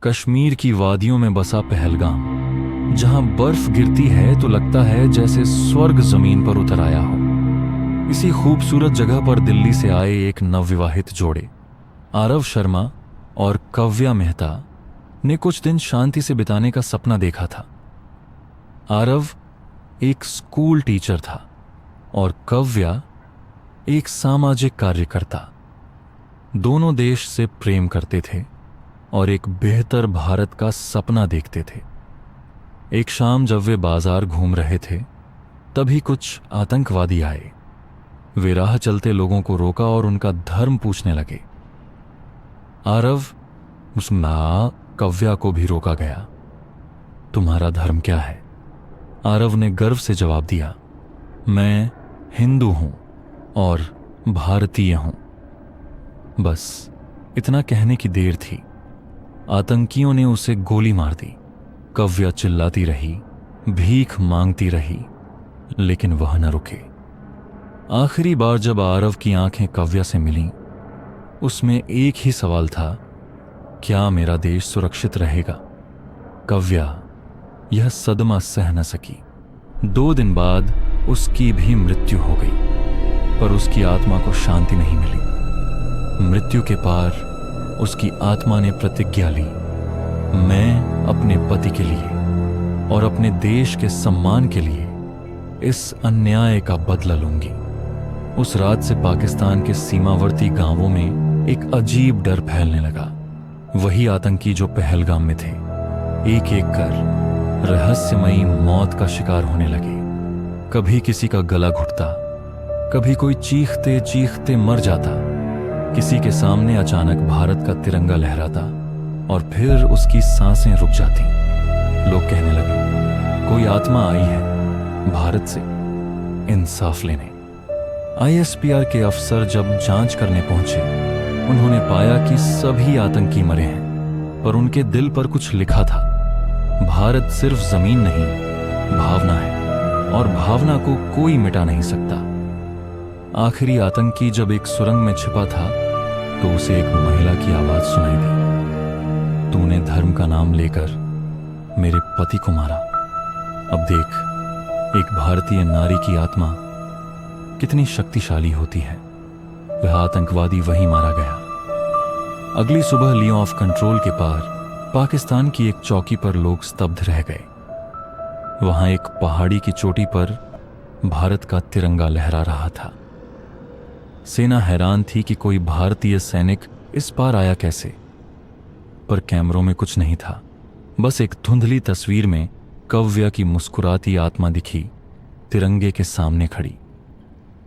कश्मीर की वादियों में बसा पहलगाम, जहां बर्फ गिरती है तो लगता है जैसे स्वर्ग जमीन पर उतर आया हो। इसी खूबसूरत जगह पर दिल्ली से आए एक नवविवाहित जोड़े, आरव शर्मा और कव्या मेहता, ने कुछ दिन शांति से बिताने का सपना देखा था। आरव एक स्कूल टीचर था और कव्या एक सामाजिक कार्यकर्ता। दोनों देश से प्रेम करते थे और एक बेहतर भारत का सपना देखते थे। एक शाम जब वे बाजार घूम रहे थे, तभी कुछ आतंकवादी आए। वे राह चलते लोगों को रोका और उनका धर्म पूछने लगे। आरव उसमें कव्या को भी रोका गया। तुम्हारा धर्म क्या है? आरव ने गर्व से जवाब दिया, मैं हिंदू हूं और भारतीय हूं। बस इतना कहने की देर थी, आतंकियों ने उसे गोली मार दी। कव्या चिल्लाती रही, भीख मांगती रही, लेकिन वह न रुके। आखिरी बार जब आरव की आंखें कव्या से मिलीं, उसमें एक ही सवाल था, क्या मेरा देश सुरक्षित रहेगा? कव्या यह सदमा सह न सकी। 2 दिन बाद उसकी भी मृत्यु हो गई, पर उसकी आत्मा को शांति नहीं मिली। मृत्यु के पार उसकी आत्मा ने प्रतिज्ञा ली, मैं अपने पति के लिए और अपने देश के सम्मान के लिए इस अन्याय का बदला लूंगी। उस रात से पाकिस्तान के सीमावर्ती गांवों में एक अजीब डर फैलने लगा। वही आतंकी जो पहलगाम में थे, एक एक कर रहस्यमयी मौत का शिकार होने लगे। कभी किसी का गला घुटता, कभी कोई चीखते चीखते मर जाता, किसी के सामने अचानक भारत का तिरंगा लहराता और फिर उसकी सांसें रुक जाती। लोग कहने लगे, कोई आत्मा आई है भारत से इंसाफ लेने। आईएसपीआर के अफसर जब जांच करने पहुंचे, उन्होंने पाया कि सभी आतंकी मरे हैं, पर उनके दिल पर कुछ लिखा था। भारत सिर्फ जमीन नहीं, भावना है, और भावना को कोई मिटा नहीं सकता। आखिरी आतंकी जब एक सुरंग में छिपा था, तो उसे एक महिला की आवाज सुनाई दी, तूने धर्म का नाम लेकर मेरे पति को मारा। अब देख, एक भारतीय नारी की आत्मा कितनी शक्तिशाली होती है। वह आतंकवादी वहीं मारा गया। अगली सुबह लियो ऑफ कंट्रोल के पार पाकिस्तान की एक चौकी पर लोग स्तब्ध रह गए। वहां एक पहाड़ी की चोटी पर भारत का तिरंगा लहरा रहा था। सेना हैरान थी कि कोई भारतीय सैनिक इस पार आया कैसे, पर कैमरों में कुछ नहीं था। बस एक धुंधली तस्वीर में कव्या की मुस्कुराती आत्मा दिखी, तिरंगे के सामने खड़ी,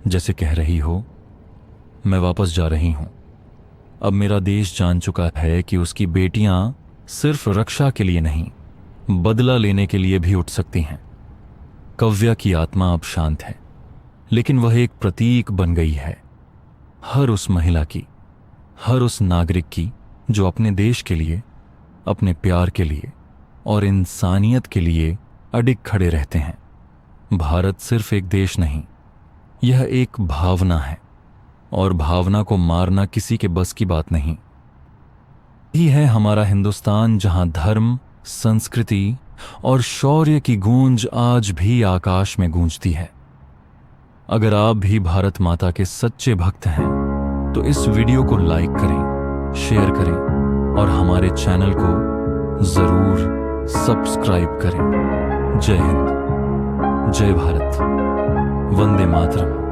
जैसे कह रही हो, मैं वापस जा रही हूं। अब मेरा देश जान चुका है कि उसकी बेटियां सिर्फ रक्षा के लिए नहीं, बदला लेने के लिए भी उठ सकती हैं। कव्या की आत्मा अब शांत है, लेकिन वह एक प्रतीक बन गई है, हर उस महिला की, हर उस नागरिक की जो अपने देश के लिए, अपने प्यार के लिए और इंसानियत के लिए अडिग खड़े रहते हैं। भारत सिर्फ एक देश नहीं, यह एक भावना है, और भावना को मारना किसी के बस की बात नहीं। यही है हमारा हिंदुस्तान, जहां धर्म, संस्कृति और शौर्य की गूंज आज भी आकाश में गूंजती है। अगर आप भी भारत माता के सच्चे भक्त हैं, तो इस वीडियो को लाइक करें, शेयर करें और हमारे चैनल को जरूर सब्सक्राइब करें। जय हिंद, जय भारत, वंदे मातरम।